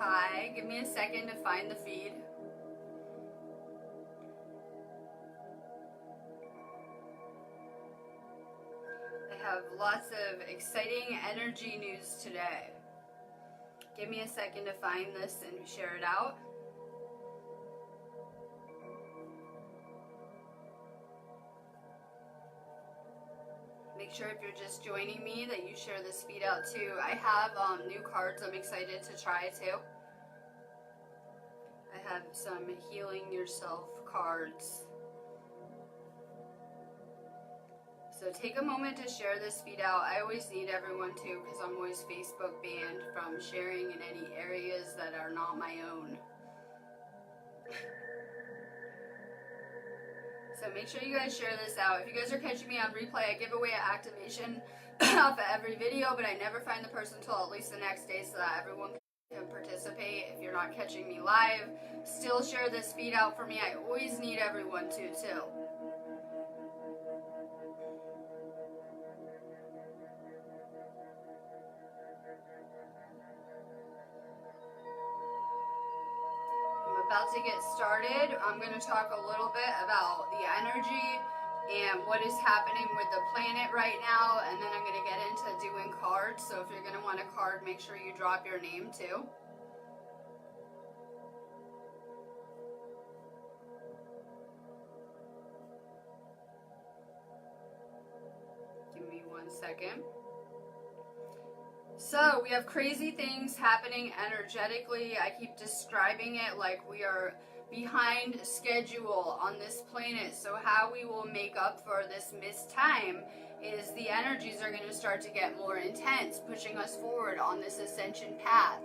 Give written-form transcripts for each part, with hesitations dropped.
Hi, give me a second to find the feed. I have lots of exciting energy news today. Give me a second to find this and share it out. Make sure if you're just joining me that you share this feed out too. I have new cards I'm excited to try too. I have some Healing Yourself cards. So take a moment to share this feed out. I always need everyone to, because I'm always Facebook banned from sharing in any areas that are not my own. So make sure you guys share this out. If you guys are catching me on replay, I give away an activation off of every video, but I never find the person until at least the next day so that everyone can participate. If you're not catching me live, still share this feed out for me. I always need everyone to too. About to get started. I'm going to talk a little bit about the energy and what is happening with the planet right now, and then I'm going to get into doing cards. So if you're going to want a card, make sure you drop your name too. Give me 1 second. So we have crazy things happening energetically. I keep describing it like we are behind schedule on this planet. So how we will make up for this missed time is the energies are going to start to get more intense, pushing us forward on this ascension path.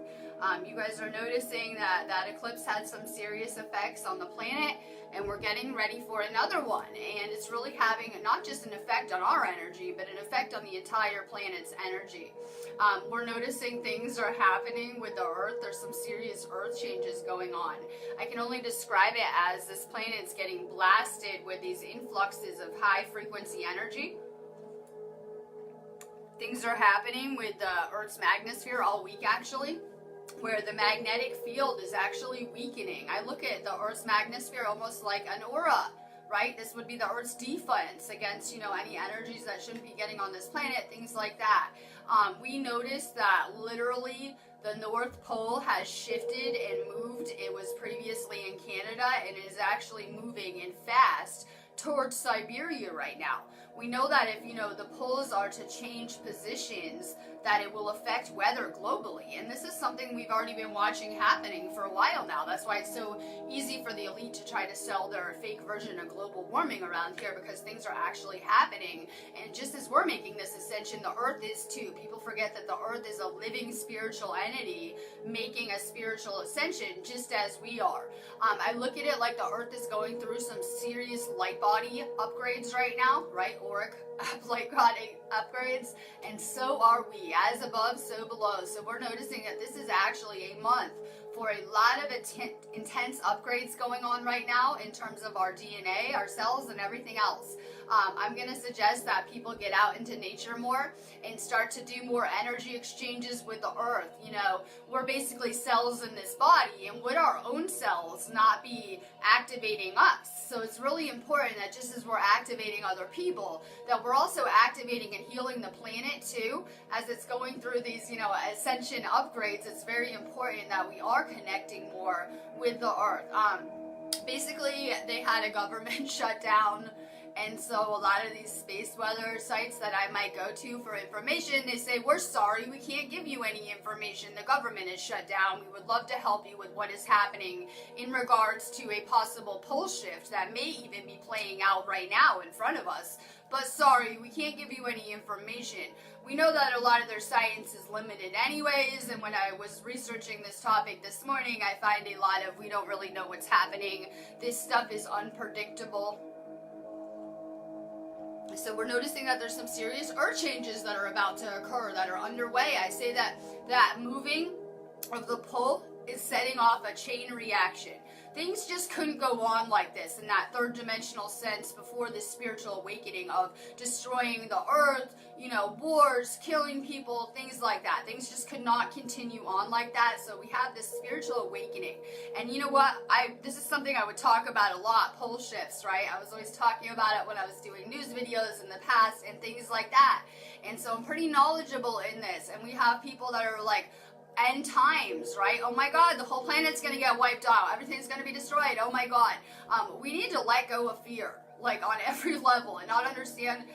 You guys are noticing that that eclipse had some serious effects on the planet, and we're getting ready for another one. And it's really having not just an effect on our energy, but an effect on the entire planet's energy. We're noticing things are happening with the Earth. There's some serious Earth changes going on. I can only describe it as this planet's getting blasted with these influxes of high frequency energy. Things are happening with the Earth's magnetosphere all week actually, where the magnetic field is actually weakening. I look at the Earth's magnetosphere almost like an aura, right? This would be the Earth's defense against, any energies that shouldn't be getting on this planet, things like that. We noticed that literally the North Pole has shifted and moved. It was previously in Canada and is actually moving in fast towards Siberia right now. We know that if, the poles are to change positions, that it will affect weather globally. And this is something we've already been watching happening for a while now. That's why it's so easy for the elite to try to sell their fake version of global warming around here, because things are actually happening. And just as we're making this ascension, the Earth is too. People forget that the Earth is a living spiritual entity making a spiritual ascension just as we are. I look at it like the Earth is going through some serious light body upgrades right now, right? Auric light body upgrades, and so are we. As above, so below. So we're noticing that this is actually a month for a lot of intense upgrades going on right now in terms of our DNA, our cells, and everything else. I'm going to suggest that people get out into nature more and start to do more energy exchanges with the Earth. We're basically cells in this body, and would our own cells not be activating us? So it's really important that just as we're activating other people, that we're also activating and healing the planet too, as it's going through these, ascension upgrades. It's very important that we are connecting more with the Earth. Basically, they had a government shutdown. And so a lot of these space weather sites that I might go to for information, they say, we're sorry, we can't give you any information. The government is shut down. We would love to help you with what is happening in regards to a possible pole shift that may even be playing out right now in front of us. But sorry, we can't give you any information. We know that a lot of their science is limited anyways, and when I was researching this topic this morning, I find a lot of we don't really know what's happening. This stuff is unpredictable. So we're noticing that there's some serious earth changes that are about to occur, that are underway. I say that moving of the pole is setting off a chain reaction. Things just couldn't go on like this in that third dimensional sense before this spiritual awakening of destroying the earth, wars, killing people, things like that. Things just could not continue on like that. So we have this spiritual awakening. And you know what? This is something I would talk about a lot, pole shifts, right? I was always talking about it when I was doing news videos in the past and things like that. And so I'm pretty knowledgeable in this. And we have people that are like, end times, right? Oh my God, the whole planet's gonna get wiped out. Everything's gonna be destroyed. Oh my God. We need to let go of fear, like on every level, and understand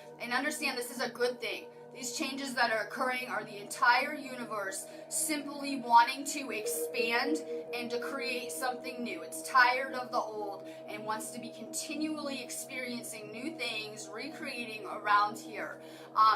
this is a good thing. These changes that are occurring are the entire universe simply wanting to expand and to create something new. It's tired of the old and wants to be continually experiencing new things, recreating around here.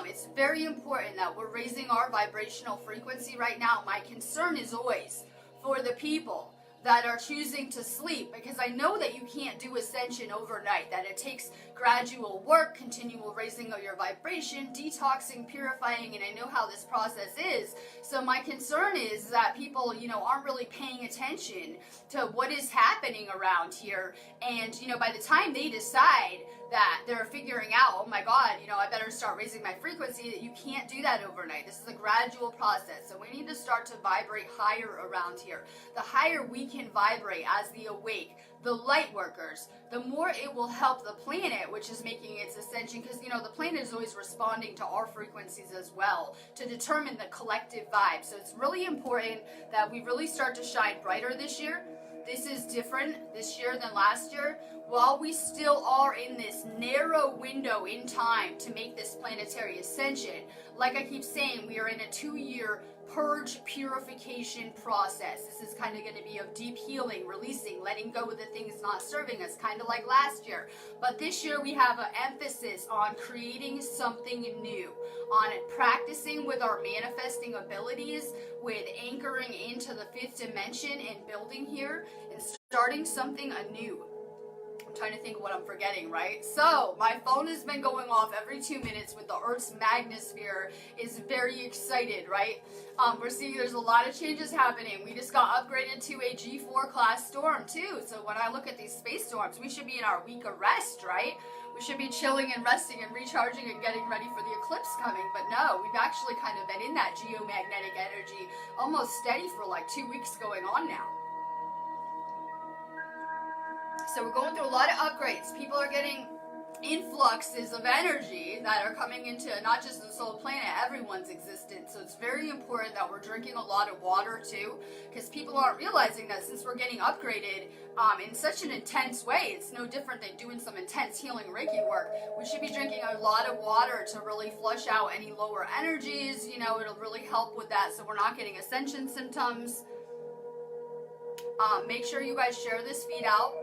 It's very important that we're raising our vibrational frequency right now. My concern is always for the people that are choosing to sleep, because I know that you can't do ascension overnight, that it takes gradual work, continual raising of your vibration, detoxing, purifying, and I know how this process is. So my concern is that people, aren't really paying attention to what is happening around here, and, by the time they decide that they're figuring out, oh my God, I better start raising my frequency, that you can't do that overnight. This is a gradual process. So we need to start to vibrate higher around here. The higher we can vibrate as the awake, the light workers, the more it will help the planet, which is making its ascension, because the planet is always responding to our frequencies as well to determine the collective vibe. So it's really important that we really start to shine brighter this year. This is different this year than last year. While we still are in this narrow window in time to make this planetary ascension, like I keep saying, we are in a 2-year purge purification process. This is kind of going to be of deep healing, releasing, letting go of the things not serving us, kind of like last year. But this year we have an emphasis on creating something new, on practicing with our manifesting abilities, with anchoring into the 5th dimension and building here and starting something anew. I'm trying to think what I'm forgetting, right? So, my phone has been going off every 2 minutes with the Earth's magnosphere is very excited, right? We're seeing there's a lot of changes happening. We just got upgraded to a G4 class storm too. So when I look at these space storms, we should be in our week of rest, right? We should be chilling and resting and recharging and getting ready for the eclipse coming. But no, we've actually kind of been in that geomagnetic energy almost steady for like 2 weeks going on now. So we're going through a lot of upgrades. People are getting influxes of energy that are coming into not just the solar planet, everyone's existence. So it's very important that we're drinking a lot of water too, because people aren't realizing that since we're getting upgraded in such an intense way, it's no different than doing some intense healing Reiki work. We should be drinking a lot of water to really flush out any lower energies. It'll really help with that so we're not getting ascension symptoms. Make sure you guys share this feed out.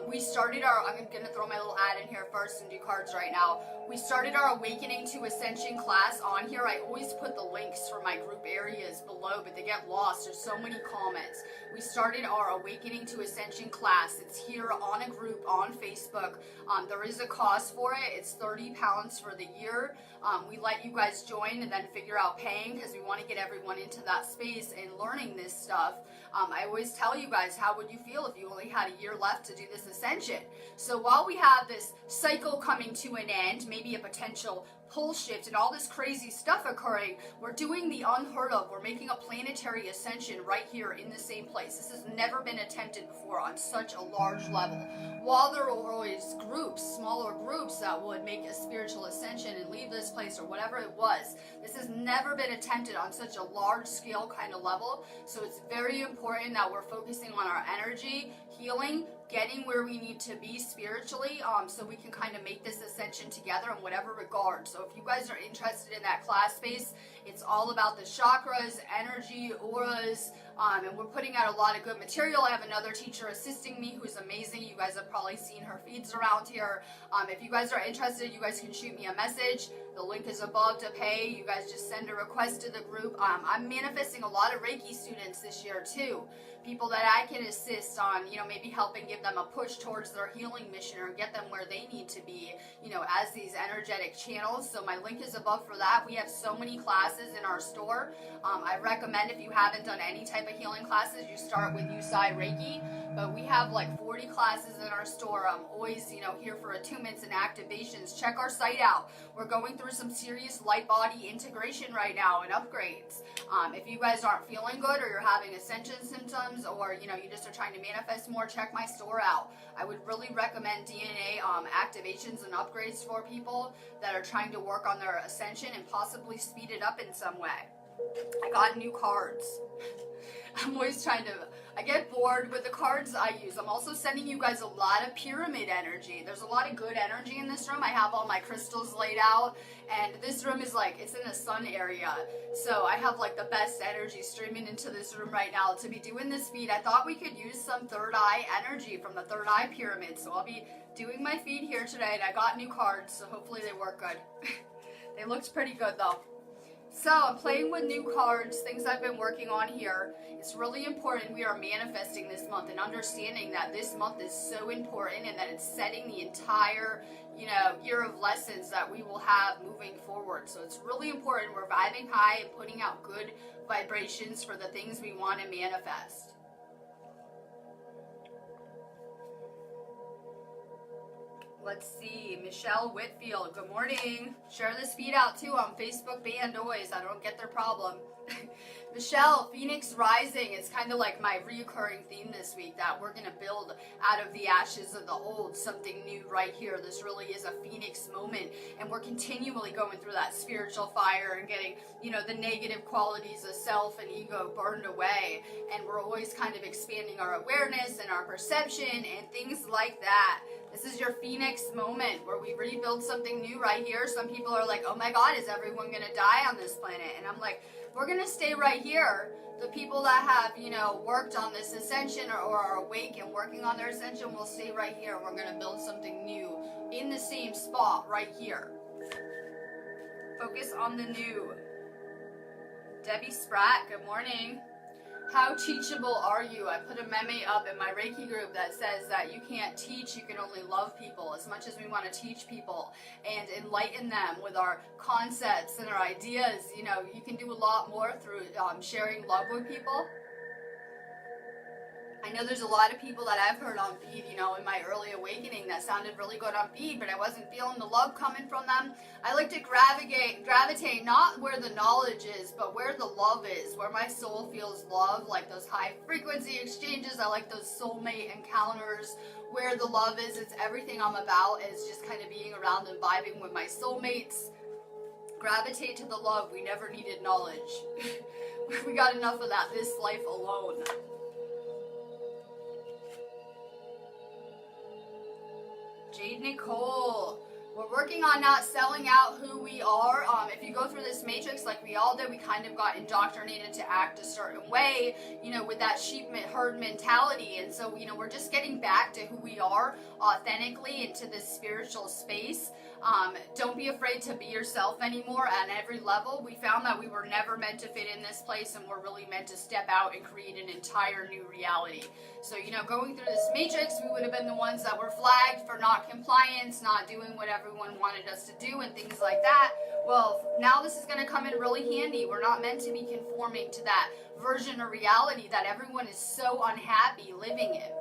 We started I'm going to throw my little ad in here first and do cards right now. We started our Awakening to Ascension class on here. I always put the links for my group areas below, but they get lost. There's so many comments. We started our Awakening to Ascension class. It's here on a group on Facebook. There is a cost for it. It's £30 for the year. We let you guys join and then figure out paying because we want to get everyone into that space and learning this stuff. I always tell you guys, how would you feel if you only had a year left to do this ascension? So while we have this cycle coming to an end, maybe a potential pole shift and all this crazy stuff occurring, we're doing the unheard of. We're making a planetary ascension right here in the same place. This has never been attempted before on such a large level. While there were always groups, smaller groups that would make a spiritual ascension and leave this place or whatever it was, this has never been attempted on such a large scale kind of level. So it's very important that we're focusing on our energy, healing, getting where we need to be spiritually, so we can kind of make this ascension together in whatever regard. So if you guys are interested in that class space, it's all about the chakras, energy, auras, and we're putting out a lot of good material. I have another teacher assisting me who's amazing. You guys have probably seen her feeds around here. If you guys are interested, you guys can shoot me a message. The link is above to pay. You guys just send a request to the group. I'm manifesting a lot of Reiki students this year too. People that I can assist on, maybe helping give them a push towards their healing mission or get them where they need to be, as these energetic channels. So my link is above for that. We have so many classes classes in our store. I recommend, if you haven't done any type of healing classes, you start with Usai Reiki. But we have like 40 classes in our store. I'm always, here for attunements and activations. Check our site out. We're going through some serious light body integration right now and upgrades. If you guys aren't feeling good, or you're having Ascension symptoms, or you just are trying to manifest more, check my store out. I would really recommend DNA activations and upgrades for people that are trying to work on their Ascension and possibly speed it up in some way. I got new cards. I'm always I get bored with the cards I use. I'm also sending you guys a lot of pyramid energy. There's a lot of good energy in this room. I have all my crystals laid out, and this room is it's in the sun area. So I have the best energy streaming into this room right now. To be doing this feed, I thought we could use some third eye energy from the third eye pyramid. So I'll be doing my feed here today, and I got new cards, so hopefully they work good. They looked pretty good though. So I'm playing with new cards, things I've been working on here. It's really important we are manifesting this month and understanding that this month is so important, and that it's setting the entire, year of lessons that we will have moving forward. So it's really important we're vibing high and putting out good vibrations for the things we want to manifest. Let's see, Michelle Whitfield, good morning. Share this feed out too on Facebook Band always. I don't get their problem. Michelle, Phoenix Rising, it's kind of like my reoccurring theme this week, that we're going to build out of the ashes of the old something new right here. This really is a Phoenix moment, and we're continually going through that spiritual fire and getting, the negative qualities of self and ego burned away, and we're always kind of expanding our awareness and our perception and things like that. This is your Phoenix moment where we rebuild something new right here. Some people are like, oh my God, is everyone going to die on this planet? And I'm like, we're going to stay right here. The people that have, worked on this ascension or are awake and working on their ascension will stay right here. We're going to build something new in the same spot right here. Focus on the new. Debbie Spratt, good morning. How teachable are you? I put a meme up in my Reiki group that says that you can't teach, you can only love people. As much as we want to teach people and enlighten them with our concepts and our ideas, you can do a lot more through sharing love with people. I know there's a lot of people that I've heard on feed, in my early awakening that sounded really good on feed, but I wasn't feeling the love coming from them. I like to gravitate not where the knowledge is, but where the love is, where my soul feels love, like those high frequency exchanges. I like those soulmate encounters where the love is. It's everything I'm about, is just kind of being around and vibing with my soulmates. Gravitate to the love. We never needed knowledge. We got enough of that this life alone. Jade Nicole, we're working on not selling out who we are. If you go through this matrix like we all did, we kind of got indoctrinated to act a certain way, with that sheep herd mentality. And so, we're just getting back to who we are authentically into this spiritual space. Don't be afraid to be yourself anymore at every level. We found that we were never meant to fit in this place, and we're really meant to step out and create an entire new reality. So, going through this matrix, we would have been the ones that were flagged for not compliance, not doing what everyone wanted us to do and things like that. Well, now this is going to come in really handy. We're not meant to be conforming to that version of reality that everyone is so unhappy living in.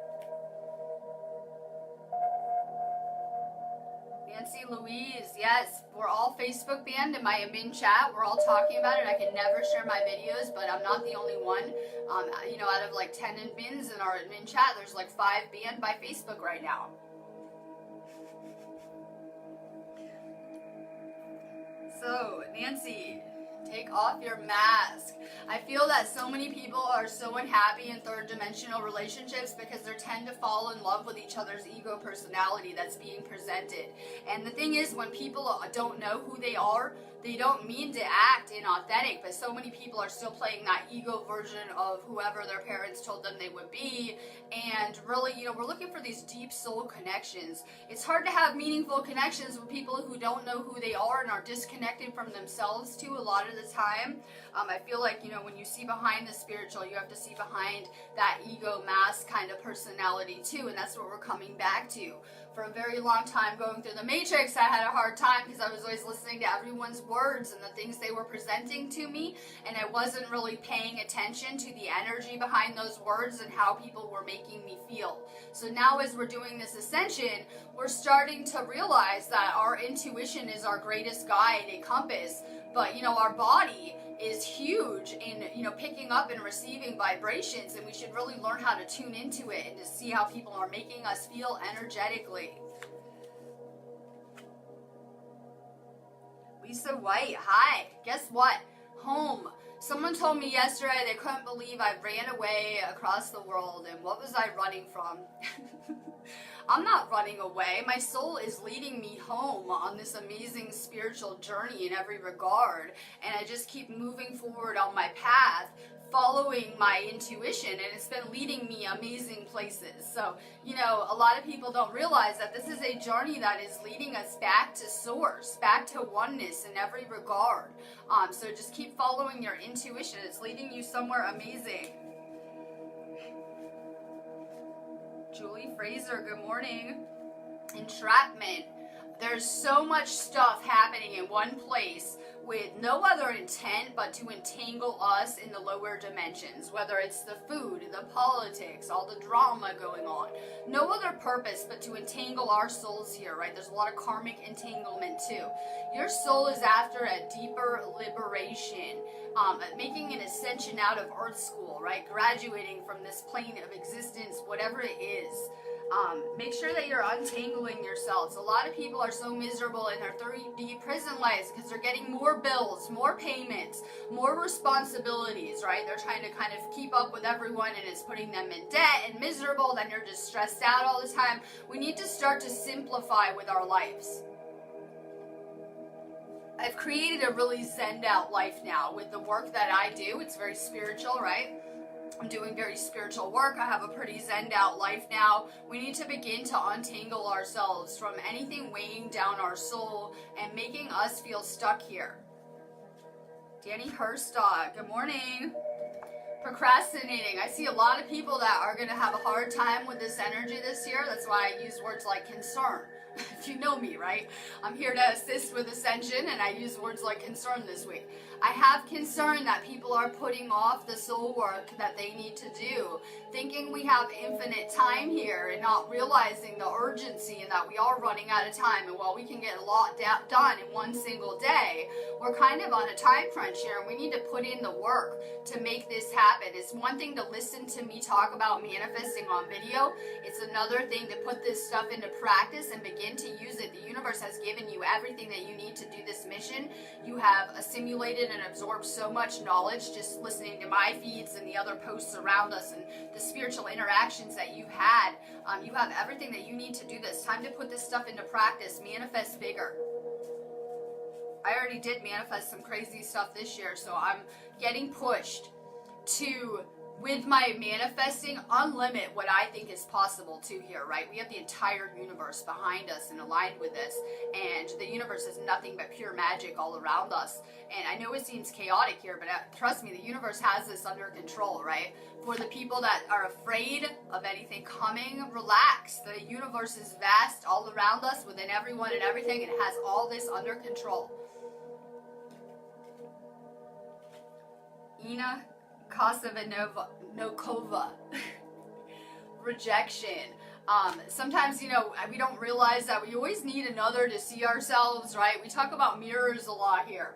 Nancy Louise, yes, we're all Facebook banned in my admin chat. We're all talking about it. I can never share my videos, but I'm not the only one. Out of 10 admins in our admin chat, there's 5 banned by Facebook right now. So, Nancy, take off your mask. I feel that so many people are so unhappy in third dimensional relationships because they tend to fall in love with each other's ego personality that's being presented. And the thing is, when people don't know who they are, they don't mean to act inauthentic, but so many people are still playing that ego version of whoever their parents told them they would be. And really, we're looking for these deep soul connections. It's hard to have meaningful connections with people who don't know who they are and are disconnected from themselves too a lot of the time. I feel like, when you see behind the spiritual, you have to see behind that ego mask kind of personality too, and that's what we're coming back to. For a very long time going through the matrix, I had a hard time because I was always listening to everyone's words and the things they were presenting to me, and I wasn't really paying attention to the energy behind those words and how people were making me feel. So now as we're doing this ascension, we're starting to realize that our intuition is our greatest guide and compass, but our body is huge in picking up and receiving vibrations, and we should really learn how to tune into it and to see how people are making us feel energetically. Lisa White, hi. Guess what? Home. Someone told me yesterday they couldn't believe I ran away across the world, and what was I running from? I'm not running away. My soul is leading me home on this amazing spiritual journey in every regard, and I just keep moving forward on my path, following my intuition, and it's been leading me amazing places. So, a lot of people don't realize that this is a journey that is leading us back to source, back to oneness in every regard. So just keep following your intuition. It's leading you somewhere amazing. Julie Fraser, good morning. Entrapment. There's so much stuff happening in one place with no other intent but to entangle us in the lower dimensions, whether it's the food, the politics, all the drama going on. No other purpose but to entangle our souls here, right? There's a lot of karmic entanglement too. Your soul is after a deeper liberation, making an ascension out of earth school, right? Graduating from this plane of existence, whatever it is. Make sure that you're untangling yourselves. A lot of people are so miserable in their 3D prison lives because they're getting more bills, more payments, more responsibilities, right? They're trying to kind of keep up with everyone, and it's putting them in debt and miserable. Then you're just stressed out all the time. We need to start to simplify with our lives. I've created a really zened out life now with the work that I do. It's very spiritual, right? I'm doing very spiritual work. I have a pretty zened out life now. We need to begin to untangle ourselves from anything weighing down our soul and making us feel stuck here. Danny Herstog, good morning. Procrastinating. I see a lot of people that are going to have a hard time with this energy this year. That's why I use words like concern. If you know me, right? I'm here to assist with Ascension, and I use words like concern this week. I have concern that people are putting off the soul work that they need to do, thinking we have infinite time here and not realizing the urgency and that we are running out of time. And while we can get a lot done in one single day, we're kind of on a time crunch here, and we need to put in the work to make this happen. It's one thing to listen to me talk about manifesting on video. It's another thing to put this stuff into practice and begin to use it. The universe has given you everything that you need to do this mission. You have assimilated and absorbed so much knowledge just listening to my feeds and the other posts around us and the spiritual interactions that you've had. You have everything that you need to do this. Time to put this stuff into practice. Manifest bigger. I already did manifest some crazy stuff this year, so I'm getting pushed to, with my manifesting, unlimit what I think is possible too here, right? We have the entire universe behind us and aligned with this, and the universe is nothing but pure magic all around us. And I know it seems chaotic here, but trust me, the universe has this under control, right? For the people that are afraid of anything coming, relax. The universe is vast all around us, within everyone and everything, and it has all this under control. Ina Kosavanokova. Rejection. Sometimes, we don't realize that we always need another to see ourselves, right? We talk about mirrors a lot here.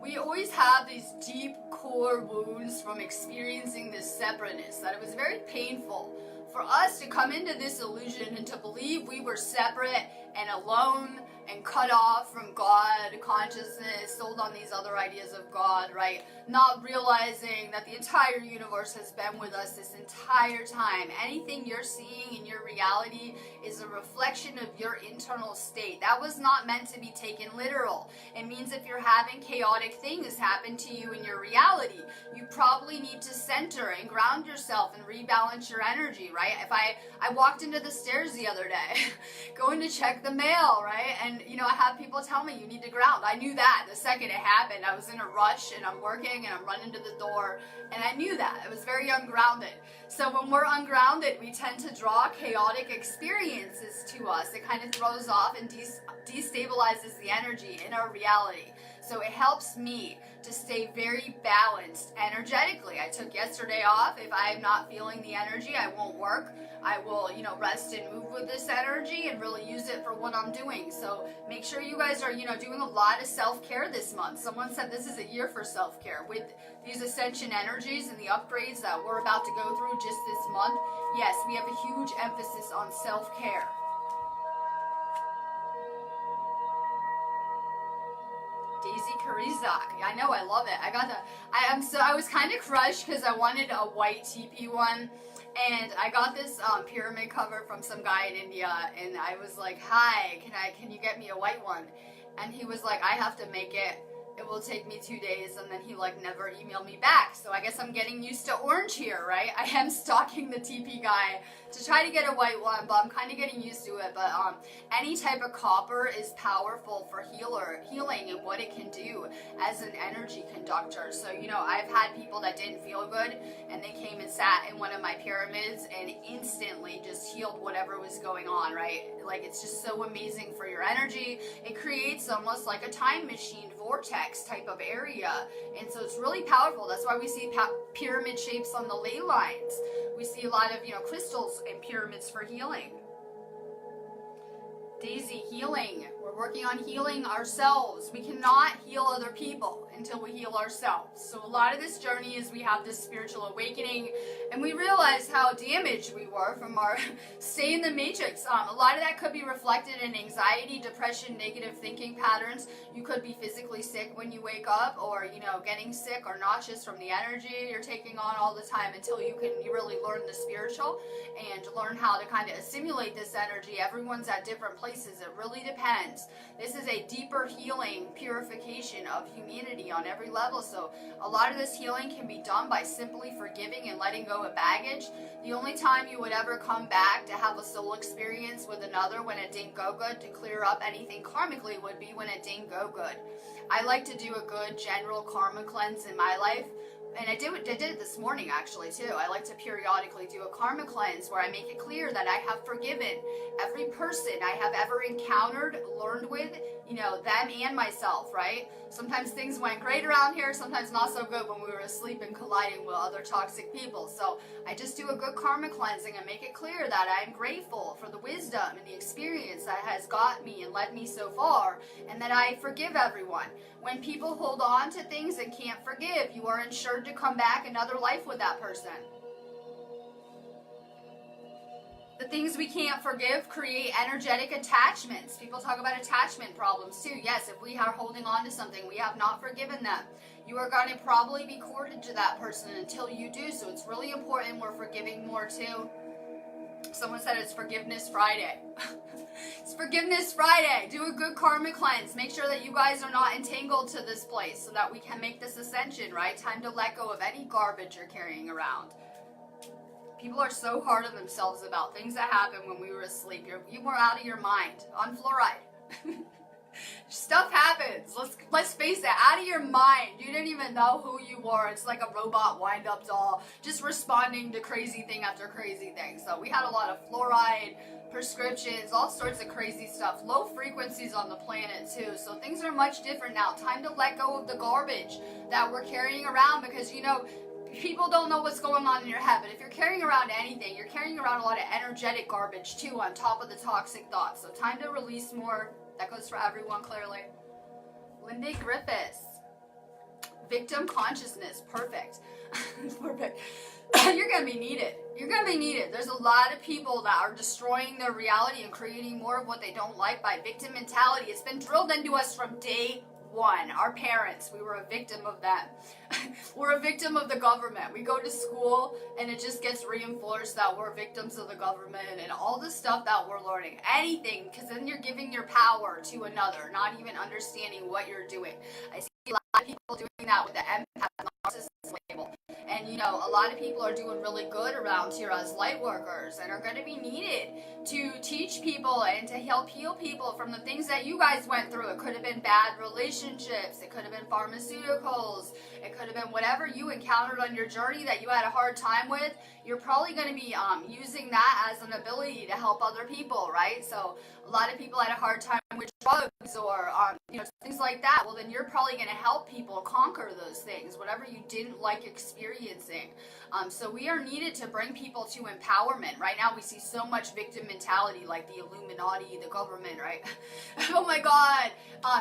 We always have these deep core wounds from experiencing this separateness, that it was very painful for us to come into this illusion and to believe we were separate and alone and cut off from God consciousness, sold on these other ideas of God, right? Not realizing that the entire universe has been with us this entire time. Anything you're seeing in your reality is a reflection of your internal state. That was not meant to be taken literal. It means if you're having chaotic things happen to you in your reality, you probably need to center and ground yourself and rebalance your energy, right? right? If I walked into the stairs the other day, going to check the mail, right? And, you know, I have people tell me you need to ground. I knew that the second it happened. I was in a rush and I'm working and I'm running to the door, and I knew that. It was very ungrounded. So when we're ungrounded, we tend to draw chaotic experiences to us. It kind of throws off and destabilizes the energy in our reality. So it helps me to stay very balanced energetically. I took yesterday off. If I'm not feeling the energy, I won't work. I will, you know, rest and move with this energy and really use it for what I'm doing. So make sure you guys are, you know, doing a lot of self-care this month. Someone said this is a year for self-care. With these Ascension energies and the upgrades that we're about to go through just this month, yes, we have a huge emphasis on self-care. Daisy Karizak. I know, I love it. I was kind of crushed because I wanted a white teepee one, and I got this pyramid cover from some guy in India, and I was like, hi, can you get me a white one? And he was like, I have to make it. It will take me 2 days, and then he like never emailed me back. So I guess I'm getting used to orange here, right? I am stalking the TP guy to try to get a white one, but I'm kind of getting used to it. But any type of copper is powerful for healing and what it can do as an energy conductor. So, you know, I've had people that didn't feel good, and they came and sat in one of my pyramids and instantly just healed whatever was going on, right? Like, it's just so amazing for your energy. It creates almost like a time machine vortex type of area, and so it's really powerful. That's why we see pyramid shapes on the ley lines. We see a lot of, you know, crystals and pyramids for healing. Daisy, healing. We're working on healing ourselves. We cannot heal other people until we heal ourselves. So a lot of this journey is we have this spiritual awakening, and we realize how damaged we were from our stay in the matrix. A lot of that could be reflected in anxiety, depression, negative thinking patterns. You could be physically sick when you wake up, or, you know, getting sick or nauseous from the energy you're taking on all the time, until you really learn the spiritual and learn how to kind of assimilate this energy. Everyone's at different places. It really depends. This is a deeper healing, purification of humanity on every level. So a lot of this healing can be done by simply forgiving and letting go of baggage. The only time you would ever come back to have a soul experience with another when it didn't go good, to clear up anything karmically, would be when it didn't go good. I like to do a good general karma cleanse in my life. And I did it this morning, actually, too. I like to periodically do a karma cleanse where I make it clear that I have forgiven every person I have ever encountered, learned with, you know, them and myself, right? Sometimes things went great around here, sometimes not so good when we were asleep and colliding with other toxic people. So I just do a good karma cleansing and make it clear that I'm grateful for the wisdom and the experience that has got me and led me so far, and that I forgive everyone. When people hold on to things and can't forgive, you are insured to come back another life with that person. The things we can't forgive create energetic attachments. People talk about attachment problems too. Yes, if we are holding on to something, we have not forgiven them. You are going to probably be corded to that person until you do. So it's really important we're forgiving more too. Someone said it's Forgiveness Friday. It's Forgiveness Friday. Do a good karma cleanse. Make sure that you guys are not entangled to this place so that we can make this ascension, right? Time to let go of any garbage you're carrying around. People are so hard on themselves about things that happened when we were asleep. You were out of your mind. On fluoride. Stuff happens. Let's face it, out of your mind. You didn't even know who you were. It's like a robot wind-up doll, just responding to crazy thing after crazy thing. So we had a lot of fluoride, prescriptions, all sorts of crazy stuff. Low frequencies on the planet too. So things are much different now. Time to let go of the garbage that we're carrying around, because, you know, people don't know what's going on in your head, but if you're carrying around anything, you're carrying around a lot of energetic garbage too on top of the toxic thoughts. So time to release more. That goes for everyone, clearly. Linda Griffiths. Victim consciousness. Perfect. Perfect. You're going to be needed. You're going to be needed. There's a lot of people that are destroying their reality and creating more of what they don't like by victim mentality. It's been drilled into us from day one. Our parents, we were a victim of that. We're a victim of the government. We go to school and it just gets reinforced that we're victims of the government and all the stuff that we're learning. Anything, because then you're giving your power to another, not even understanding what you're doing. I see a lot of people doing that with the empath narcissist label. And you know, a lot of people are doing really good around here as light workers and are going to be needed to teach people and to help heal people from the things that you guys went through. It could have been bad relationships. It could have been pharmaceuticals. It could have been whatever you encountered on your journey that you had a hard time with. You're probably going to be using that as an ability to help other people, right? So a lot of people had a hard time with drugs or you know, things like that. Well, then you're probably going to help people conquer those things, whatever you didn't like experiencing. So we are needed to bring people to empowerment. Right now we see so much victim mentality, like the Illuminati, the government, right? Oh my God.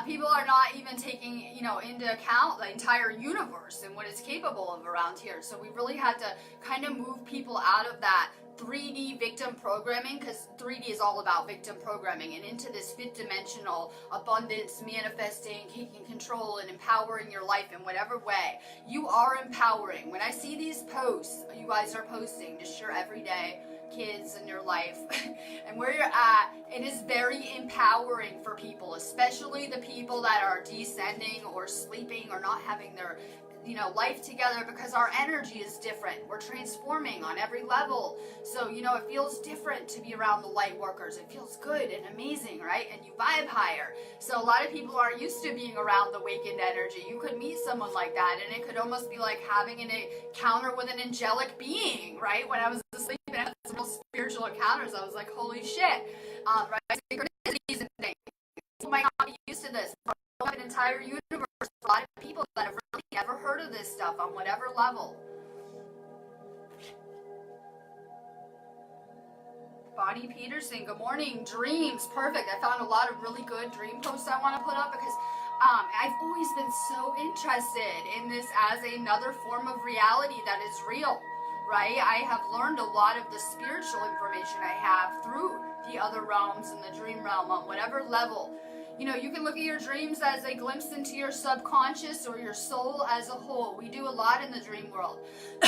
People are not even taking, you know, into account the entire universe and what it's capable of around here. So we really had to kind of move people out of that 3D victim programming, because 3D is all about victim programming, and into this fifth dimensional abundance, manifesting, taking control, and empowering your life in whatever way. You are empowering. When I see these posts you guys are posting, just your everyday kids in your life and where you're at, it is very empowering for people, especially the people that are descending or sleeping or not having their, you know, life together, because our energy is different. We're transforming on every level. So, you know, it feels different to be around the light workers. It feels good and amazing, right? And you vibe higher. So a lot of people aren't used to being around the awakened energy. You could meet someone like that and it could almost be like having an encounter with an angelic being, right? When I was asleep and I had some real spiritual encounters, I was like, holy shit, right? Synchronicities and things. You might not be used to this. An entire universe, a lot of people that have really never heard of this stuff on whatever level. Bonnie Peterson, good morning. Dreams, perfect. I found a lot of really good dream posts I want to put up, because I've always been so interested in this as another form of reality that is real, right? I have learned a lot of the spiritual information I have through the other realms and the dream realm on whatever level. You know, you can look at your dreams as a glimpse into your subconscious or your soul as a whole. We do a lot in the dream world.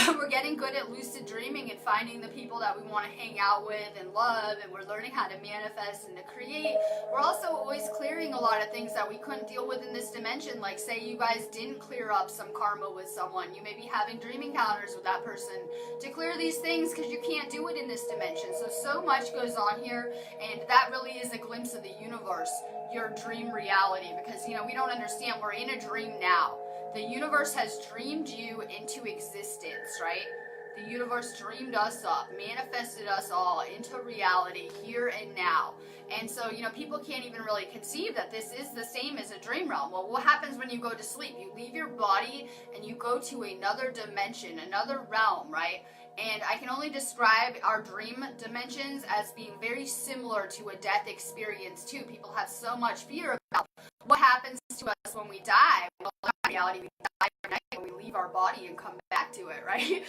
We're getting good at lucid dreaming and finding the people that we want to hang out with and love, and we're learning how to manifest and to create. We're also always clearing a lot of things that we couldn't deal with in this dimension. Like, say you guys didn't clear up some karma with someone. You may be having dream encounters with that person to clear these things, because you can't do it in this dimension. So much goes on here, and that really is a glimpse of the universe, your dream reality, because, you know, we don't understand. We're in a dream now. The universe has dreamed you into existence, right? The universe dreamed us up, manifested us all into reality here and now. And so, you know, people can't even really conceive that this is the same as a dream realm. Well, what happens when you go to sleep? You leave your body and you go to another dimension, another realm, right? And I can only describe our dream dimensions as being very similar to a death experience too. People have so much fear about what happens to us when we die. Well, in reality, we die overnight when we leave our body and come back to it, right?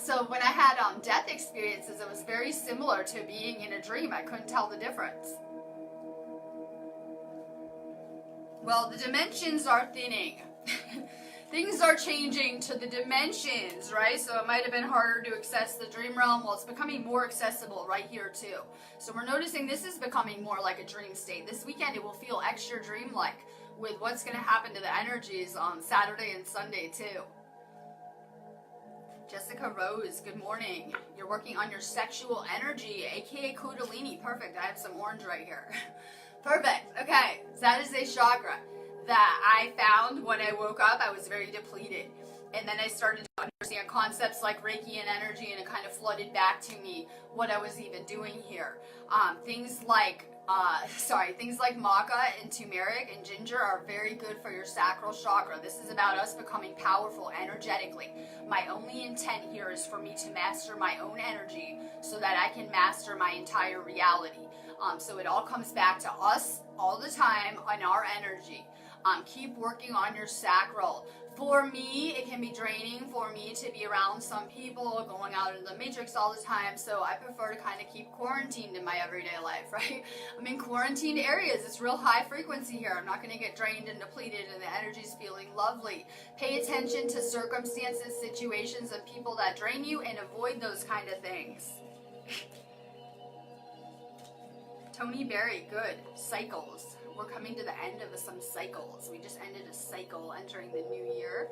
So when I had death experiences, it was very similar to being in a dream. I couldn't tell the difference. Well, the dimensions are thinning. Things are changing to the dimensions, right? So it might have been harder to access the dream realm. Well, it's becoming more accessible right here too. So we're noticing this is becoming more like a dream state. This weekend it will feel extra dreamlike with what's going to happen to the energies on Saturday and Sunday too. Jessica Rose, good morning. You're working on your sexual energy, aka Kundalini. Perfect. I have some orange right here. Perfect. Okay, so that is a chakra that I found when I woke up. I was very depleted, and then I started to understand concepts like Reiki and energy, and it kind of flooded back to me what I was even doing here. Things like maca and turmeric and ginger are very good for your sacral chakra. This is about us becoming powerful energetically. My only intent here is for me to master my own energy so that I can master my entire reality. So it all comes back to us all the time on our energy. Keep working on your sacral. For me, it can be draining for me to be around some people, going out in the matrix all the time, so I prefer to kind of keep quarantined in my everyday life, right? I'm in quarantined areas. It's real high frequency here. I'm not going to get drained and depleted, and the energy's feeling lovely. Pay attention to circumstances, situations, and people that drain you, and avoid those kind of things. Tony Berry, good. Cycles. we're coming to the end of some cycles. We just ended a cycle entering the new year.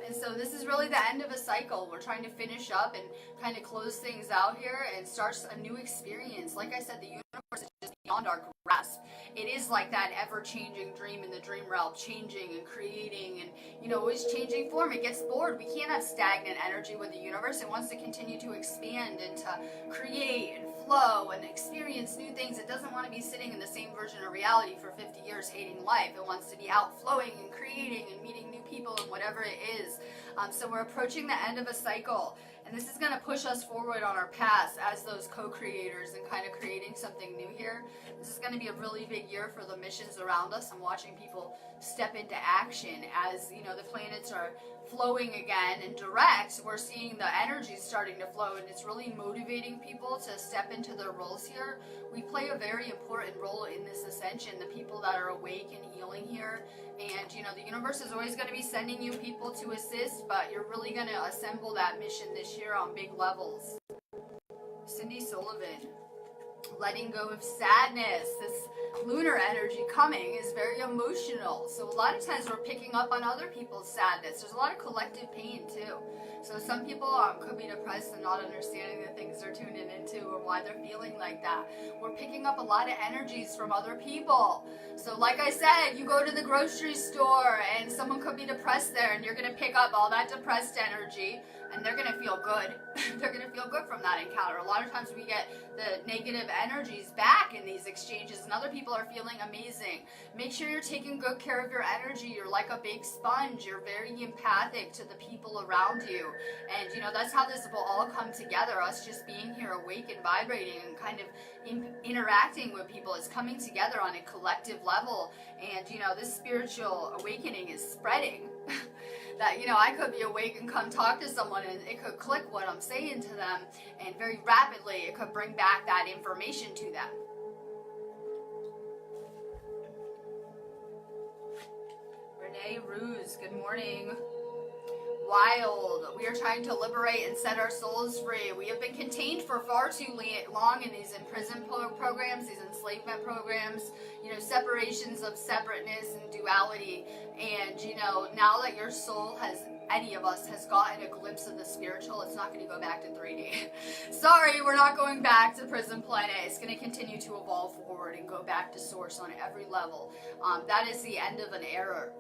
And so this is really the end of a cycle. We're trying to finish up and kind of close things out here and start a new experience. Like I said, the universe is just beyond our grasp. It is like that ever-changing dream in the dream realm, changing and creating and, always changing form. It gets bored. We can't have stagnant energy with the universe. It wants to continue to expand and to create and flow and experience new things. It doesn't want to be sitting in the same version of reality for 50 years hating life. It wants to be out flowing and creating and meeting new people and whatever it is. So we're approaching the end of a cycle. And this is going to push us forward on our paths as those co-creators and kind of creating something new here. This is going to be a really big year for the missions around us. I'm watching people step into action as, the planets are flowing again and direct. We're seeing the energy starting to flow, and it's really motivating people to step into their roles here. We play a very important role in this ascension, the people that are awake and healing here. And, the universe is always going to be sending you people to assist, but you're really going to assemble that mission this year on big levels. Cindy Sullivan. Letting go of sadness. This lunar energy coming is very emotional. So a lot of times we're picking up on other people's sadness. There's a lot of collective pain too. So some people could be depressed and not understanding the things they're tuning into or why they're feeling like that. We're picking up a lot of energies from other people. So like I said, you go to the grocery store and someone could be depressed there, and you're going to pick up all that depressed energy, and they're going to feel good. They're going to feel good from that encounter. A lot of times we get the negative energies back in these exchanges, and other people are feeling amazing. Make sure you're taking good care of your energy. You're like a big sponge. You're very empathic to the people around you. And, that's how this will all come together. Us just being here awake and vibrating and kind of interacting with people is coming together on a collective level. And, this spiritual awakening is spreading. That, I could be awake and come talk to someone and it could click what I'm saying to them, and very rapidly it could bring back that information to them. Renee Ruse, good morning. Wild. We are trying to liberate and set our souls free. We have been contained for far too long in these imprisonment programs, these enslavement programs, separations of separateness and duality. And, now that your soul any of us has gotten a glimpse of the spiritual, it's not going to go back to 3D. Sorry, we're not going back to prison planet. It's going to continue to evolve forward and go back to source on every level. That is the end of an era.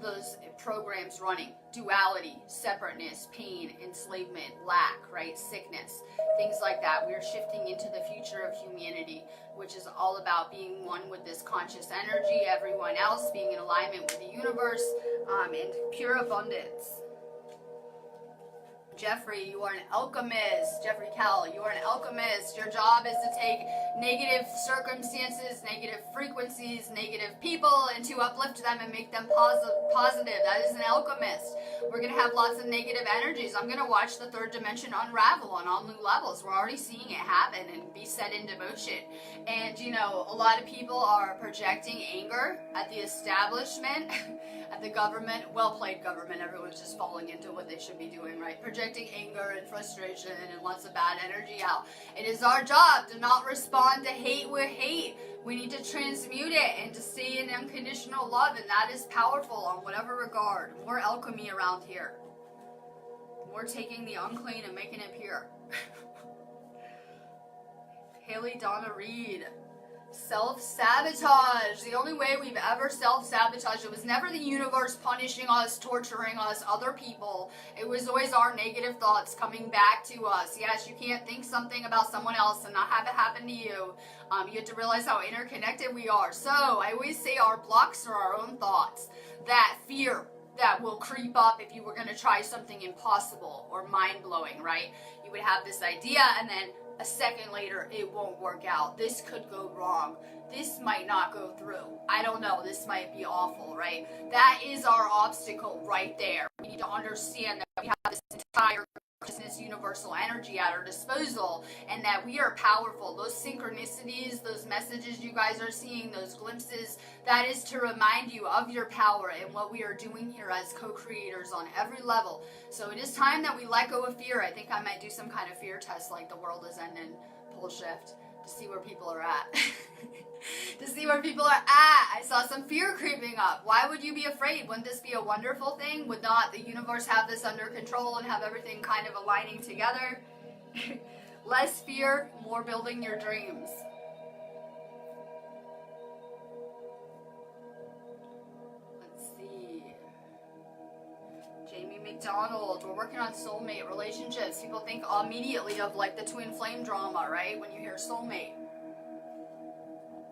Those programs running, duality, separateness, pain, enslavement, lack, right, sickness, things like that. We are shifting into the future of humanity, which is all about being one with this conscious energy, everyone else being in alignment with the universe, and pure abundance. Jeffrey, you are an alchemist. Jeffrey Kell, you are an alchemist. Your job is to take negative circumstances, negative frequencies, negative people, and to uplift them and make them positive. That is an alchemist. We're going to have lots of negative energies. I'm going to watch the third dimension unravel on all new levels. We're already seeing it happen and be set into motion. And, a lot of people are projecting anger at the establishment, at the government. Well played, government. Everyone's just falling into what they should be doing, right? Projecting anger and frustration and lots of bad energy out. It is our job to not respond to hate with hate. We need to transmute it and to stay in unconditional love, and that is powerful on whatever regard. More alchemy around here. More taking the unclean and making it pure. Haley Donna Reed. Self-sabotage. The only way we've ever self-sabotaged, it was never the universe punishing us, torturing us, other people. It was always our negative thoughts coming back to us. Yes, you can't think something about someone else and not have it happen to you. You have to realize how interconnected we are. So I always say our blocks are our own thoughts. That fear that will creep up if you were going to try something impossible or mind-blowing, right? You would have this idea, and then a second later, it won't work out. This could go wrong. This might not go through. I don't know. This might be awful, right? That is our obstacle right there. We need to understand that we have this entire consciousness, universal energy at our disposal, and that we are powerful. Those synchronicities, those messages you guys are seeing, those glimpses, that is to remind you of your power and what we are doing here as co-creators on every level. So it is time that we let go of fear. I think I might do some kind of fear test like the world is ending, pole shift. to see where people are at. To see where people are at. I saw some fear creeping up. Why would you be afraid? Wouldn't this be a wonderful thing? Would not the universe have this under control and have everything kind of aligning together? Less fear, more building your dreams. Let's see. Jamie McDonald, we're working on soulmate relationships. People think immediately of like the twin flame drama, right? When you hear soulmate.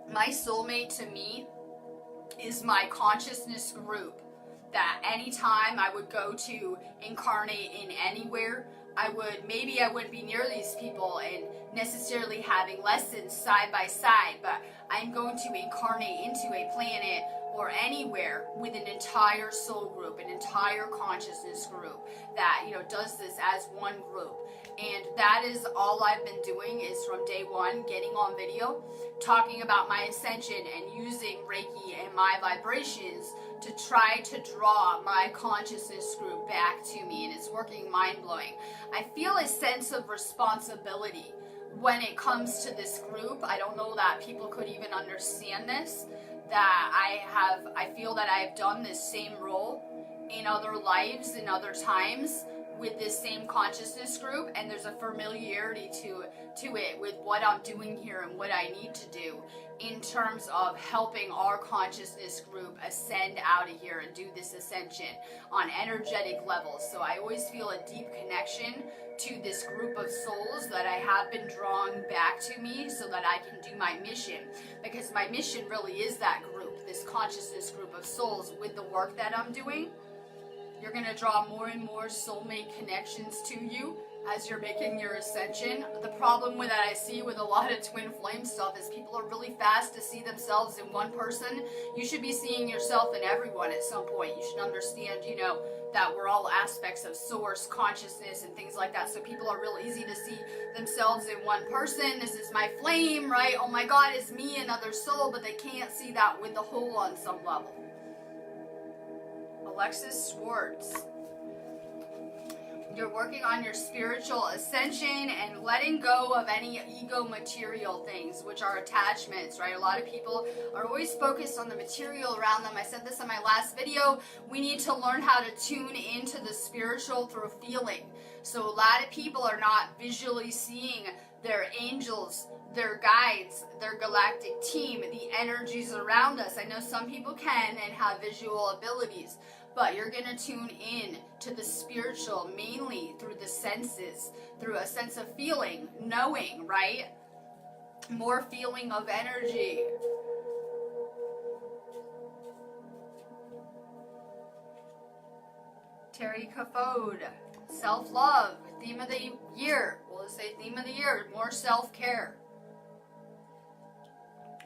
My soulmate to me is my consciousness group that anytime I would go to incarnate in anywhere, I wouldn't be near these people and necessarily having lessons side by side, but I'm going to incarnate into a planet or anywhere with an entire soul group, an entire consciousness group that, does this as one group. And that is all I've been doing is from day one, getting on video, talking about my ascension and using Reiki and my vibrations to try to draw my consciousness group back to me, and it's working mind-blowing. I feel a sense of responsibility when it comes to this group. I don't know that people could even understand this, that I feel that I have done this same role in other lives, in other times, with this same consciousness group, and there's a familiarity to it with what I'm doing here and what I need to do in terms of helping our consciousness group ascend out of here and do this ascension on energetic levels. So I always feel a deep connection to this group of souls that I have been drawing back to me so that I can do my mission, because my mission really is that group, this consciousness group of souls. With the work that I'm doing, you're going to draw more and more soulmate connections to you as you're making your ascension. The problem with that I see with a lot of twin flame stuff is people are really fast to see themselves in one person. You should be seeing yourself in everyone at some point. You should understand, that we're all aspects of source, consciousness, and things like that. So people are real easy to see themselves in one person. This is my flame, right? Oh my God, it's me, another soul, but they can't see that with the whole on some level. Alexis Schwartz. You're working on your spiritual ascension and letting go of any ego material things, which are attachments, right? A lot of people are always focused on the material around them. I said this in my last video. We need to learn how to tune into the spiritual through feeling. So a lot of people are not visually seeing their angels, their guides, their galactic team, the energies around us. I know some people can and have visual abilities, but you're going to tune in to the spiritual mainly through the senses, through a sense of feeling, knowing, right? More feeling of energy. Terry Cafode, self-love, theme of the year. We'll just say theme of the year, more self-care.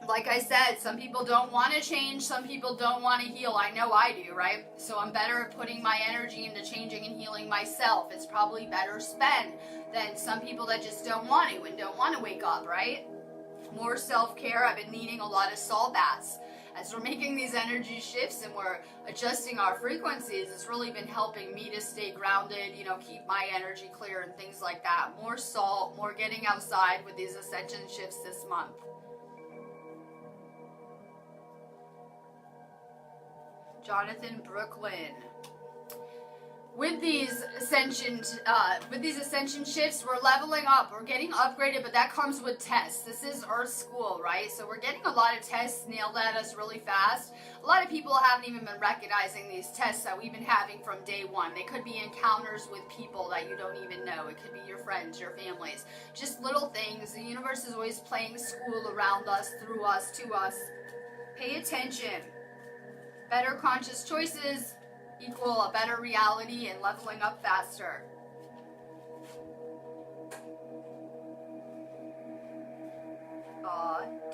Like I said, some people don't want to change, some people don't want to heal. I know I do, right? So I'm better at putting my energy into changing and healing myself. It's probably better spent than some people that just don't want to and don't want to wake up, right? More self-care. I've been needing a lot of salt baths. As we're making these energy shifts and we're adjusting our frequencies, it's really been helping me to stay grounded, keep my energy clear and things like that. More salt, more getting outside with these ascension shifts this month. Jonathan Brooklyn. With these ascension shifts, we're leveling up. We're getting upgraded, but that comes with tests. This is Earth School, right? So we're getting a lot of tests nailed at us really fast. A lot of people haven't even been recognizing these tests that we've been having from day one. They could be encounters with people that you don't even know. It could be your friends, your families. Just little things. The universe is always playing school around us, through us, to us. Pay attention. Better conscious choices equal a better reality and leveling up faster.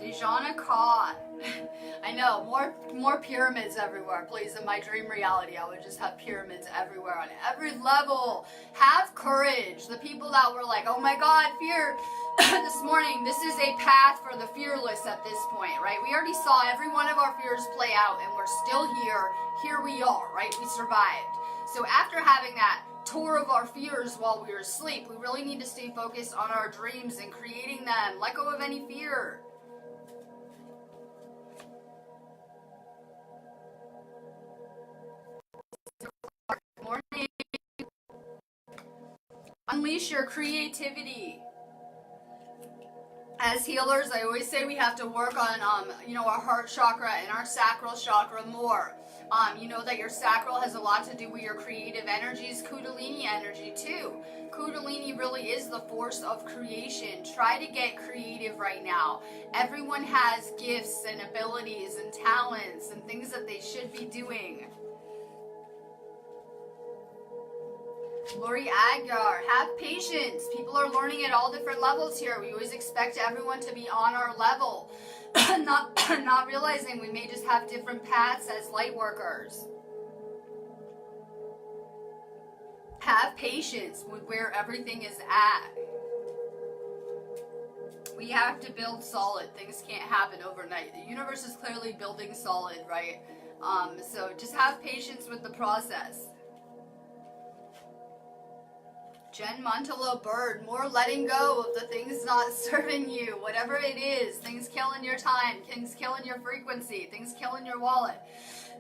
Dejana Khan. I know, more pyramids everywhere. Please, in my dream reality, I would just have pyramids everywhere on every level. Have courage. The people that were like, oh my God, fear. This morning, this is a path for the fearless at this point, right? We already saw every one of our fears play out and we're still here. Here we are, right? We survived. So after having that tour of our fears while we are asleep. We really need to stay focused on our dreams and creating them. Let go of any fear. Good morning. Unleash your creativity. As healers, I always say we have to work on, our heart chakra and our sacral chakra more. You know that your sacral has a lot to do with your creative energies, Kundalini energy too. Kundalini really is the force of creation. Try to get creative right now. Everyone has gifts and abilities and talents and things that they should be doing. Lori Agar, have patience. People are learning at all different levels here. We always expect everyone to be on our level. not realizing we may just have different paths as light workers. Have patience with where everything is at. We have to build solid. Things can't happen overnight. The universe is clearly building solid, right? So just have patience with the process. Jen Montelo Bird, more letting go of the things not serving you, whatever it is, things killing your time, things killing your frequency, things killing your wallet.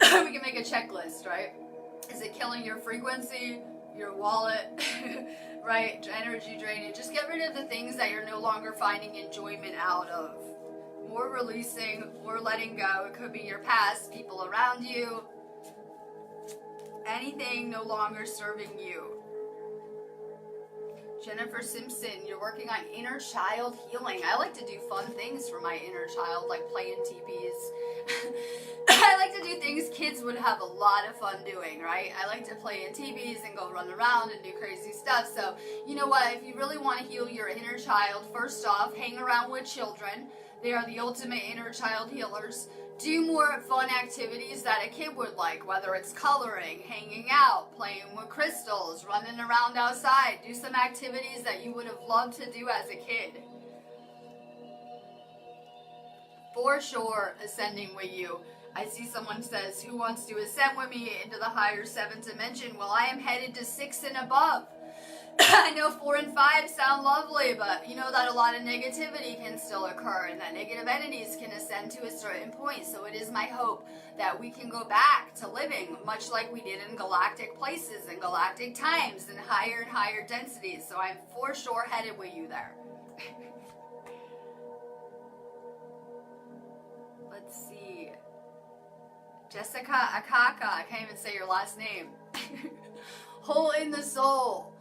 We can make a checklist, right? Is it killing your frequency, your wallet, right? Energy draining. Just get rid of the things that you're no longer finding enjoyment out of. More releasing, more letting go. It could be your past, people around you, anything no longer serving you. Jennifer Simpson, you're working on inner child healing. I like to do fun things for my inner child, like playing TVs. I like to do things kids would have a lot of fun doing, right? I like to play in TVs and go run around and do crazy stuff. So, you know what? If you really want to heal your inner child, first off, hang around with children. They are the ultimate inner child healers. Do more fun activities that a kid would like, whether it's coloring, hanging out, playing with crystals, running around outside. Do some activities that you would have loved to do as a kid. For sure, ascending with you. I see someone says, who wants to ascend with me into the higher 7th dimension? Well, I am headed to 6 and above. I know 4 and 5 sound lovely, but you know that a lot of negativity can still occur and that negative entities can ascend to a certain point. So it is my hope that we can go back to living much like we did in galactic places and galactic times and higher densities. So I'm for sure headed with you there. Let's see. Jessica Akaka, I can't even say your last name. Whole in the soul.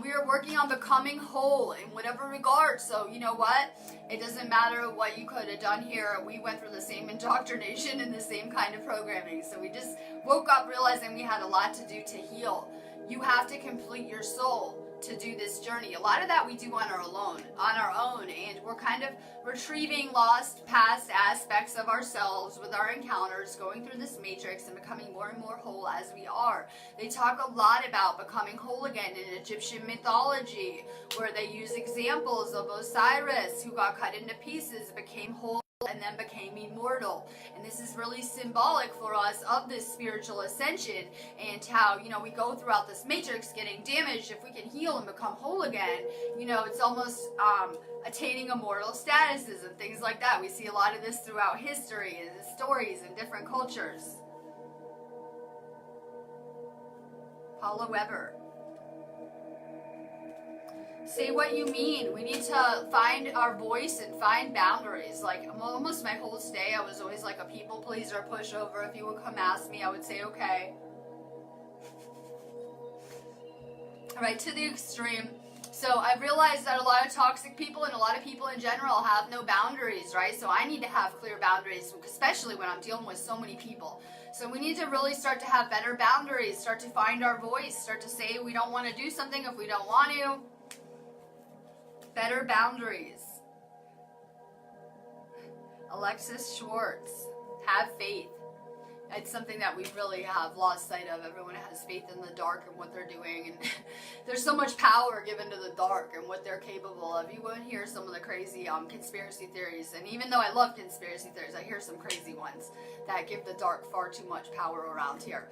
We are working on becoming whole in whatever regard. So you know what? It doesn't matter what you could have done here. We went through the same indoctrination and the same kind of programming. So we just woke up realizing we had a lot to do to heal. You have to complete your soul to do this journey. A lot of that we do on our own, and we're kind of retrieving lost past aspects of ourselves with our encounters, going through this matrix and becoming more and more whole as we are. They talk a lot about becoming whole again in Egyptian mythology, where they use examples of Osiris, who got cut into pieces, became whole, and then became immortal. And this is really symbolic for us of this spiritual ascension and how, we go throughout this matrix getting damaged. If we can heal and become whole again, it's almost attaining immortal statuses and things like that. We see a lot of this throughout history and stories in different cultures. Paula Weber. Say what you mean. We need to find our voice and find boundaries. Like almost my whole stay, I was always like a people pleaser, pushover. If you would come ask me, I would say okay. Right to the extreme. So I've realized that a lot of toxic people and a lot of people in general have no boundaries, right? So I need to have clear boundaries, especially when I'm dealing with so many people. So we need to really start to have better boundaries, start to find our voice, start to say we don't want to do something if we don't want to. Better boundaries. Alexis Schwartz, have faith. It's something that we really have lost sight of. Everyone has faith in the dark and what they're doing, and there's so much power given to the dark and what they're capable of. You won't hear some of the crazy conspiracy theories, and even though I love conspiracy theories, I hear some crazy ones that give the dark far too much power around here.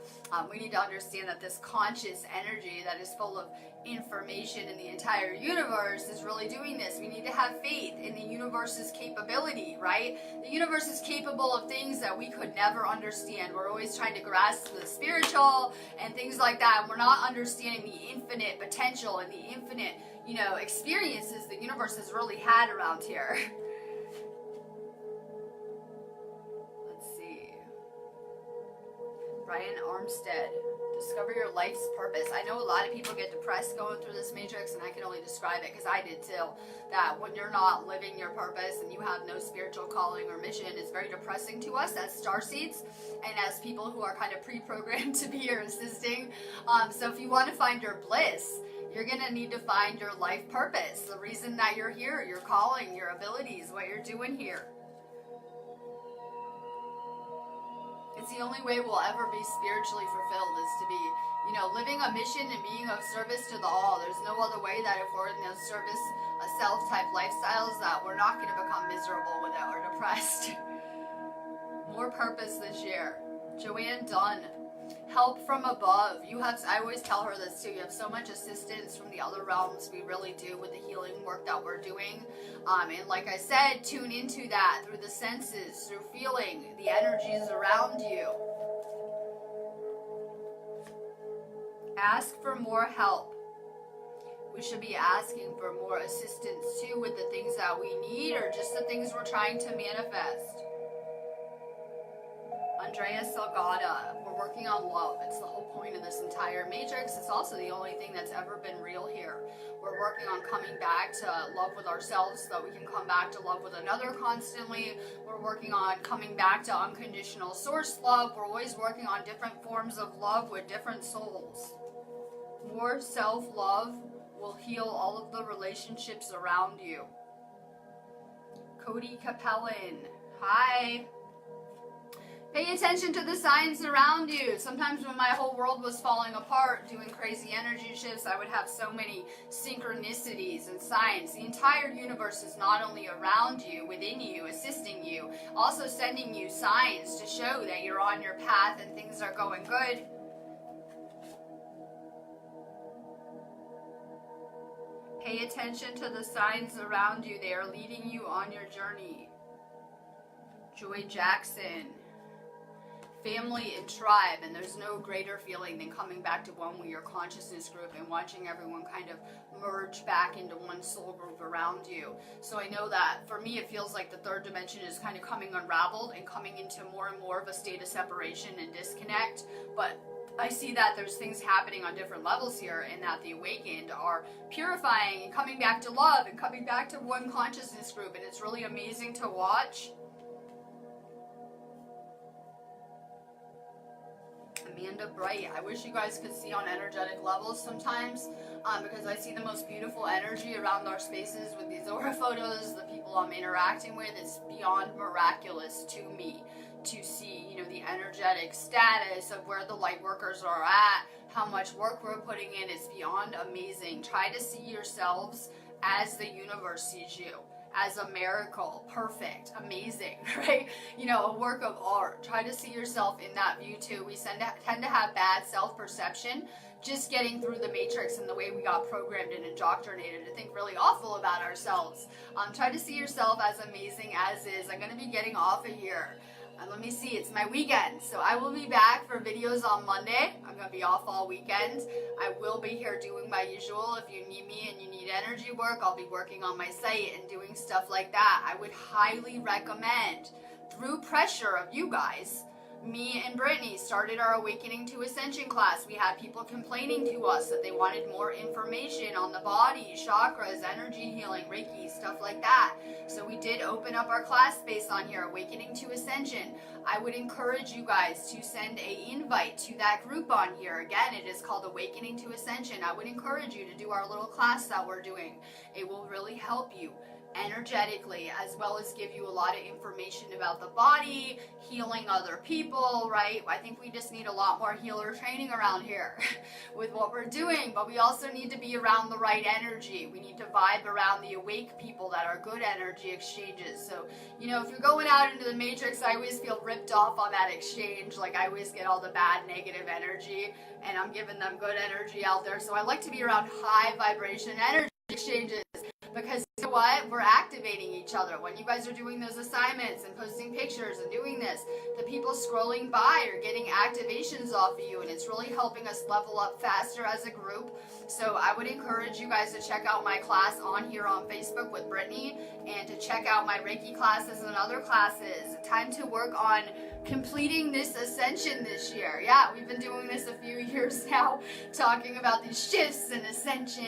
We need to understand that this conscious energy that is full of information in the entire universe is really doing this. We need to have faith in the universe's capability, right? The universe is capable of things that we could never understand. We're always trying to grasp the spiritual and things like that, and we're not understanding the infinite potential and the infinite, experiences the universe has really had around here. Let's see. Brian Armstead. Discover your life's purpose. I know a lot of people get depressed going through this matrix, and I can only describe it because I did too. That when you're not living your purpose and you have no spiritual calling or mission, it's very depressing to us as starseeds and as people who are kind of pre-programmed to be here assisting. So if you want to find your bliss, you're going to need to find your life purpose, the reason that you're here, your calling, your abilities, what you're doing here. It's the only way we'll ever be spiritually fulfilled is to be, living a mission and being of service to the all. There's no other way that if we're in those service, self-type lifestyles, that we're not going to become miserable with it or depressed. More purpose this year. Joanne Dunn. Help from above. I always tell her this too, you have so much assistance from the other realms. We really do with the healing work that we're doing. And like I said, tune into that through the senses, through feeling the energies around you. Ask for more help. We should be asking for more assistance too with the things that we need or just the things we're trying to manifest. Andrea Salgada, we're working on love. It's the whole point of this entire matrix. It's also the only thing that's ever been real here. We're working on coming back to love with ourselves so that we can come back to love with another constantly. We're working on coming back to unconditional source love. We're always working on different forms of love with different souls. More self-love will heal all of the relationships around you. Cody Capellan, hi. Pay attention to the signs around you. Sometimes when my whole world was falling apart, doing crazy energy shifts, I would have so many synchronicities and signs. The entire universe is not only around you, within you, assisting you, also sending you signs to show that you're on your path and things are going good. Pay attention to the signs around you. They are leading you on your journey. Joy Jackson. Family and tribe, and there's no greater feeling than coming back to one with your consciousness group and watching everyone kind of merge back into one soul group around you. So I know that for me it feels like the third dimension is kind of coming unraveled and coming into more and more of a state of separation and disconnect, but I see that there's things happening on different levels here, and that the awakened are purifying and coming back to love and coming back to one consciousness group, and it's really amazing to watch. Amanda Bright, I wish you guys could see on energetic levels sometimes, because I see the most beautiful energy around our spaces with these aura photos, the people I'm interacting with. It's beyond miraculous to me to see, the energetic status of where the light workers are at, how much work we're putting in. It's beyond amazing. Try to see yourselves as the universe sees you. As a miracle, perfect, amazing, right? A work of art. Try to see yourself in that view too. We tend to have bad self-perception, just getting through the matrix and the way we got programmed and indoctrinated to think really awful about ourselves. Try to see yourself as amazing as is. I'm going to be getting off of here. Let me see, it's my weekend, so I will be back for videos on Monday. I'm going to be off all weekend. I will be here doing my usual. If you need me and you need energy work, I'll be working on my site and doing stuff like that. I would highly recommend, through pressure of you guys, me and Brittany started our Awakening to Ascension class. We had people complaining to us that they wanted more information on the body, chakras, energy healing, Reiki, stuff like that. So we did open up our class space on here, Awakening to Ascension. I would encourage you guys to send an invite to that group on here. Again, it is called Awakening to Ascension. I would encourage you to do our little class that we're doing. It will really help you energetically, as well as give you a lot of information about the body, healing other people, right? I think we just need a lot more healer training around here with what we're doing, but we also need to be around the right energy. We need to vibe around the awake people that are good energy exchanges. So, you know, if you're going out into the matrix, I always feel ripped off on that exchange. Like, I always get all the bad negative energy, and I'm giving them good energy out there. So I like to be around high vibration energy exchanges, because you know what? We're activating each other. When you guys are doing those assignments and posting pictures and doing this, the people scrolling by are getting activations off of you, and it's really helping us level up faster as a group. So I would encourage you guys to check out my class on here on Facebook with Brittany, and to check out my Reiki classes and other classes. Time to work on completing this ascension this year. Yeah, we've been doing this a few years now, talking about these shifts and ascension,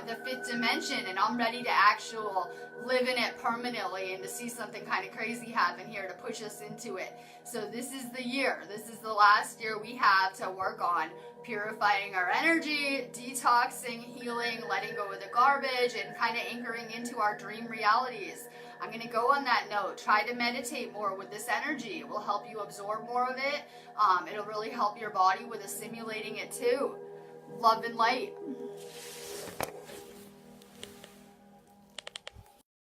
the fifth dimension, and I'm ready to actual live in it permanently and to see something kind of crazy happen here to push us into it. So this is the year. This is the last year we have to work on purifying our energy, detoxing, healing, letting go of the garbage, and kind of anchoring into our dream realities. I'm going to go on that note. Try to meditate more with this energy. It will help you absorb more of it. It'll really help your body with assimilating it too. Love and light.